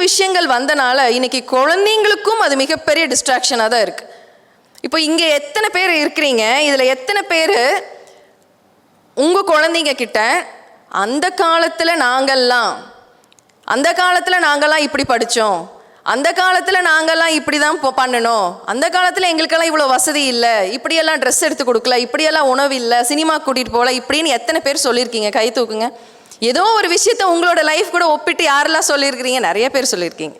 விஷயங்கள் வந்தனால இன்னைக்கு குழந்தைங்களுக்கும் அது மிகப்பெரிய டிஸ்ட்ராக்ஷனாக தான் இருக்குது. இப்போ இங்கே எத்தனை பேர் இருக்கிறீங்க, இதில் எத்தனை பேர் உங்கள் குழந்தைங்க கிட்ட அந்த காலத்தில் நாங்கள்லாம் இப்படி படித்தோம், அந்த காலத்தில் நாங்கள்லாம் இப்படி தான் பண்ணணும், அந்த காலத்தில் எங்களுக்கெல்லாம் இவ்வளோ வசதி இல்லை, இப்படியெல்லாம் ட்ரெஸ் எடுத்து கொடுக்கல, இப்படியெல்லாம் உணவு இல்லை, சினிமா கூட்டிகிட்டு போகல, இப்படின்னு எத்தனை பேர் சொல்லியிருக்கீங்க? கை தூக்குங்க. ஏதோ ஒரு விஷயத்த உங்களோட லைஃப் கூட ஒப்பிட்டு யாரெல்லாம் சொல்லியிருக்கிறீங்க? நிறைய பேர் சொல்லியிருக்கீங்க.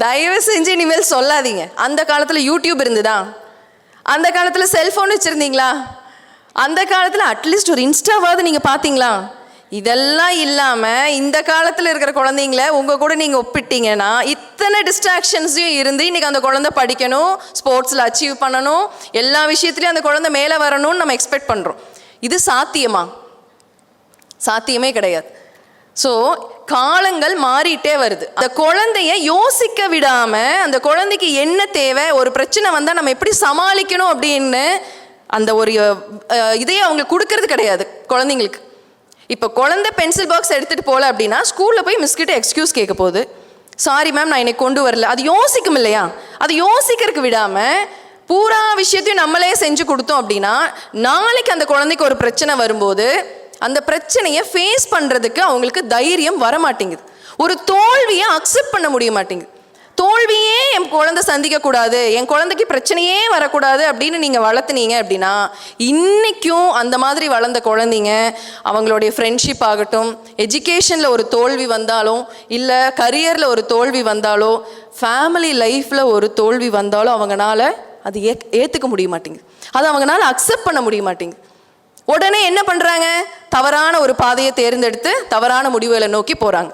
தயவு செஞ்சு இனிமேல் சொல்லாதீங்க அந்த காலத்தில் யூடியூப் இருந்துதா, அந்த காலத்தில் செல்ஃபோன் வச்சுருந்தீங்களா, அந்த காலத்தில் அட்லீஸ்ட் ஒரு இன்ஸ்டாவாவது நீங்கள் பார்த்தீங்களா? இதெல்லாம் இல்லாமல் இந்த காலத்தில் இருக்கிற குழந்தைங்கள உங்கள் கூட நீங்கள் ஒப்பிட்டீங்கன்னா இத்தனை டிஸ்ட்ராக்ஷன்ஸையும் இருந்து இன்றைக்கி அந்த குழந்தை படிக்கணும், ஸ்போர்ட்ஸில் அச்சீவ் பண்ணணும், எல்லா விஷயத்துலையும் அந்த குழந்தை மேலே வரணும்னு நம்ம எக்ஸ்பெக்ட் பண்ணுறோம். இது சாத்தியமா? சாத்தியமே கிடையாது. ஸோ காலங்கள் மாறிட்டே வருது. அந்த குழந்தைய யோசிக்க விடாமல், அந்த குழந்தைக்கு என்ன தேவை, ஒரு பிரச்சனை வந்தால் நம்ம எப்படி சமாளிக்கணும் அப்படின்னு அந்த ஒரு இதையே அவங்க கொடுக்கறது கிடையாது குழந்தைங்களுக்கு. இப்போ குழந்தை பென்சில் பாக்ஸ் எடுத்துகிட்டு போகல அப்படின்னா ஸ்கூலில் போய் மிஸ்கிட்ட எக்ஸ்கியூஸ் கேட்க போகுது, சாரி மேம் நான் இன்னைக்கு கொண்டு வரல. அது யோசிக்கும் இல்லையா? அது யோசிக்கிறதுக்கு விடாமல் பூரா விஷயத்தையும் நம்மளே செஞ்சு கொடுத்தோம் அப்படின்னா நாளைக்கு அந்த குழந்தைக்கு ஒரு பிரச்சனை வரும்போது அந்த பிரச்சனையை ஃபேஸ் பண்ணுறதுக்கு அவங்களுக்கு தைரியம் வர மாட்டேங்குது. ஒரு தோல்வியை அக்செப்ட் பண்ண முடிய மாட்டேங்குது. தோல்வியே என் குழந்தை சந்திக்கக்கூடாது, என் குழந்தைக்கு பிரச்சனையே வரக்கூடாது அப்படின்னு நீங்கள் வளர்த்துனீங்க அப்படின்னா இன்றைக்கும் அந்த மாதிரி வளர்ந்த குழந்தைங்க அவங்களுடைய ஃப்ரெண்ட்ஷிப் ஆகட்டும், எஜுகேஷனில் ஒரு தோல்வி வந்தாலும், இல்லை கரியரில் ஒரு தோல்வி வந்தாலோ, ஃபேமிலி லைஃப்பில் ஒரு தோல்வி வந்தாலும் அவங்களால அது ஏற்றுக்க முடிய மாட்டேங்குது, அது அவங்களால அக்செப்ட் பண்ண முடிய மாட்டேங்குது. உடனே என்ன பண்ணுறாங்க? தவறான ஒரு பாதையை தேர்ந்தெடுத்து தவறான முடிவுகளை நோக்கி போகிறாங்க.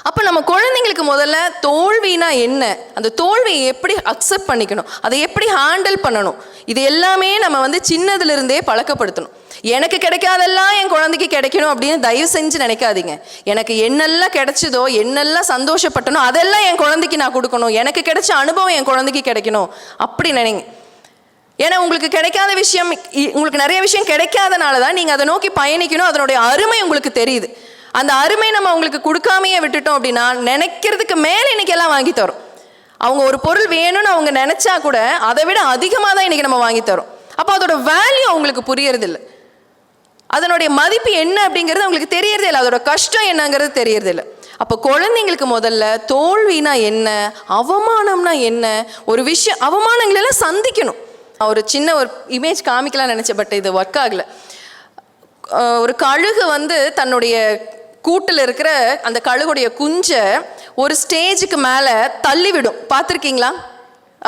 அப்போ நம்ம குழந்தைங்களுக்கு முதல்ல தோல்வினா என்ன, அந்த தோல்வியை எப்படி அக்செப்ட் பண்ணிக்கணும், அதை எப்படி ஹேண்டில் பண்ணணும், இது எல்லாமே நம்ம சின்னதுலேருந்தே பழக்கப்படுத்தணும். எனக்கு கிடைக்காதெல்லாம் என் குழந்தைக்கு கிடைக்கணும் அப்படின்னு தயவு செஞ்சு நினைக்காதீங்க. எனக்கு என்னெல்லாம் கிடைச்சதோ, என்னெல்லாம் சந்தோஷப்பட்டனோ அதெல்லாம் என் குழந்தைக்கு நான் கொடுக்கணும், எனக்கு கிடைச்ச அனுபவம் என் குழந்தைக்கு கிடைக்கணும் அப்படி நினைங்க. ஏன்னா உங்களுக்கு கிடைக்காத விஷயம், உங்களுக்கு நிறைய விஷயம் கிடைக்காதனால தான் நீங்கள் அதை நோக்கி பயணிக்கணும். அதனுடைய அருமை உங்களுக்கு தெரியுது. அந்த அருமை நம்ம அவங்களுக்கு கொடுக்காமையே விட்டுட்டோம் அப்படின்னா நினைக்கிறதுக்கு மேலே இன்னைக்கு எல்லாம் வாங்கி தரோம். அவங்க ஒரு பொருள் வேணும்னு அவங்க நினச்சா கூட அதை விட அதிகமாக தான் இன்றைக்கி நம்ம வாங்கி தரோம். அப்போ அதோட வேல்யூ அவங்களுக்கு புரியறதில்லை, அதனுடைய மதிப்பு என்ன அப்படிங்கிறது அவங்களுக்கு தெரியறதே இல்லை, அதோட கஷ்டம் என்னங்கிறது தெரியறதில்லை. அப்போ குழந்தைங்களுக்கு முதல்ல தோல்வினா என்ன, அவமானம்னா என்ன, ஒரு விஷயம் அவமானங்களெல்லாம் சந்திக்கணும். ஒரு சின்ன ஒரு இமேஜ் காமிக்கலாம் நினச்சேன், பட் இது ஒர்க் ஆகலை. ஒரு கழுகு தன்னுடைய கூட்டில் இருக்கிற அந்த கழுகுடைய குஞ்சை ஒரு ஸ்டேஜுக்கு மேலே தள்ளிவிடும். பார்த்துருக்கீங்களா?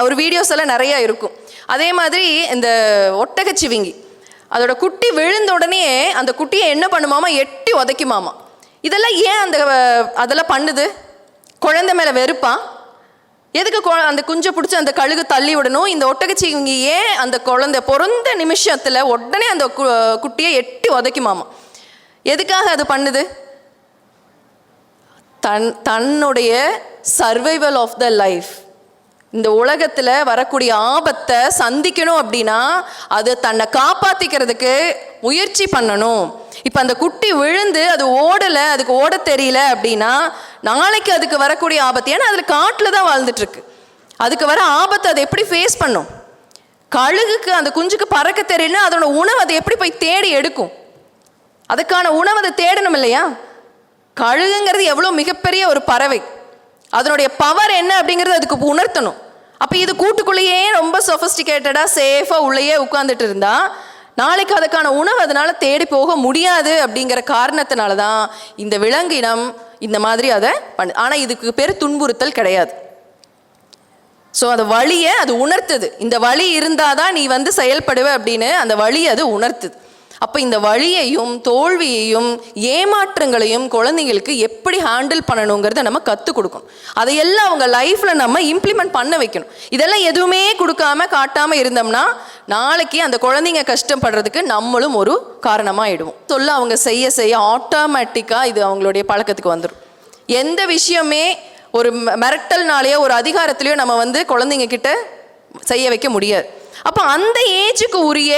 ஒரு வீடியோஸ் எல்லாம் நிறையா இருக்கும். அதே மாதிரி இந்த ஒட்டகச்சிவிங்கி அதோட குட்டி விழுந்த உடனே அந்த குட்டியை என்ன பண்ணுமாமா, எட்டி உதைக்குமாமா. இதெல்லாம் ஏன் அதெல்லாம் பண்ணுது? குழந்தை மேலே வெறுப்பா? எதுக்கு அந்த குஞ்சை பிடிச்சி அந்த கழுகு தள்ளி விடணும்? இந்த ஒட்டகச்சிவிங்கி ஏன் அந்த குழந்தை பிறந்த நிமிஷத்தில் உடனே அந்த குட்டியை எட்டி உதைக்குமாமா? எதுக்காக அது பண்ணுது? தன்னுடைய சர்வைவல் ஆஃப் த லைஃப், இந்த உலகத்தில் வரக்கூடிய ஆபத்தை சந்திக்கணும் அப்படின்னா அது தன்னை காப்பாற்றிக்கிறதுக்கு முயற்சி பண்ணணும். இப்போ அந்த குட்டி விழுந்து அது ஓடலை, அதுக்கு ஓட தெரியல அப்படின்னா நாளைக்கு அதுக்கு வரக்கூடிய ஆபத்து, ஏன்னா அதில் காட்டில் தான் வாழ்ந்துட்டுருக்கு, அதுக்கு வர ஆபத்தை அது எப்படி ஃபேஸ் பண்ணும்? கழுகுக்கு அந்த குஞ்சுக்கு பறக்க தெரியலன்னா அதோட உணவு அதை எப்படி போய் தேடி எடுக்கும்? அதுக்கான உணவு அதை தேடணும் இல்லையா? கழுகுங்கிறது எவ்வளோ மிகப்பெரிய ஒரு பறவை, அதனுடைய பவர் என்ன அப்படிங்கிறது அதுக்கு உணர்த்தணும். அப்போ இது கூட்டுக்குள்ளேயே ரொம்ப சொஃபிஸ்டிகேட்டடாக சேஃபாக உள்ளேயே உட்காந்துட்டு இருந்தா நாளைக்கு அதுக்கான உணவு அதனால தேடி போக முடியாது. அப்படிங்கிற காரணத்தினால தான் இந்த விலங்கினம் இந்த மாதிரி அதை ஆனால் இதுக்கு பேர் துன்புறுத்தல் கிடையாது. ஸோ அந்த வழியை அது உணர்த்துது, இந்த வழி இருந்தாதான் நீ செயல்படுவ அப்படின்னு அந்த வழியை அது உணர்த்துது. அப்போ இந்த வழியையும் தோல்வியையும் ஏமாற்றங்களையும் குழந்தைங்களுக்கு எப்படி ஹேண்டில் பண்ணணுங்கிறத நம்ம கற்றுக் கொடுக்கணும். அதையெல்லாம் அவங்க லைஃப்பில் நம்ம இம்ப்ளிமெண்ட் பண்ண வைக்கணும். இதெல்லாம் எதுவுமே கொடுக்காம காட்டாமல் இருந்தோம்னா நாளைக்கு அந்த குழந்தைங்க கஷ்டப்படுறதுக்கு நம்மளும் ஒரு காரணமாக ஆயிடுவோம். சொல்ல அவங்க செய்ய செய்ய ஆட்டோமேட்டிக்காக இது அவங்களுடைய பழக்கத்துக்கு வந்துடும். எந்த விஷயமே ஒரு மிரட்டல்னாலேயோ ஒரு அதிகாரத்திலையோ நம்ம குழந்தைங்க கிட்ட செய்ய வைக்க முடியாது. அப்போ அந்த ஏஜுக்கு உரிய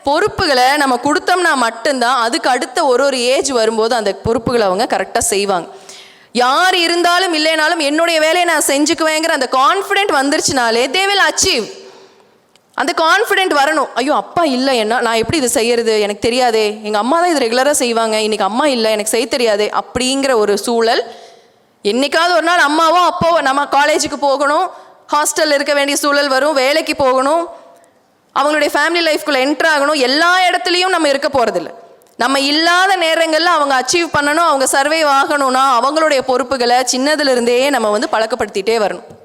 பொறுப்புகளை நம்ம கொடுத்தோம்னா மட்டும்தான் அதுக்கு அடுத்த ஒரு ஏஜ் வரும்போது அந்த பொறுப்புகளை அவங்க கரெக்டாக செய்வாங்க. யார் இருந்தாலும் இல்லைனாலும் என்னுடைய வேலையை நான் செஞ்சுக்குவேங்கிற அந்த கான்ஃபிடென்ட் வந்துருச்சுனாலே தே வில் அச்சீவ். அந்த கான்ஃபிடென்ட் வரணும். ஐயோ அப்பா இல்லை, என்ன நான் எப்படி இது செய்யறது, எனக்கு தெரியாதே, எங்கள் அம்மா தான் இது ரெகுலராக செய்வாங்க, இன்னைக்கு அம்மா இல்லை, எனக்கு செய்ய தெரியாதே அப்படிங்கிற ஒரு சூழல். என்னைக்காவது ஒரு நாள் அம்மாவோ அப்பாவோ நம்ம காலேஜுக்கு போகணும், ஹாஸ்டலில் இருக்க வேண்டிய சூழல் வரும், வேலைக்கு போகணும், அவங்களுடைய ஃபேமிலி லைஃப்குள்ளே என்ட்ரு ஆகணும். எல்லா இடத்துலையும் நம்ம இருக்க போகிறதில்ல. நம்ம இல்லாத நேரங்களில் அவங்க அச்சீவ் பண்ணணும், அவங்க சர்வைவ் ஆகணும்னா அவங்களுடைய பொறுப்புகளை சின்னதுலேருந்தே நம்ம பழக்கப்படுத்திகிட்டே வரணும்.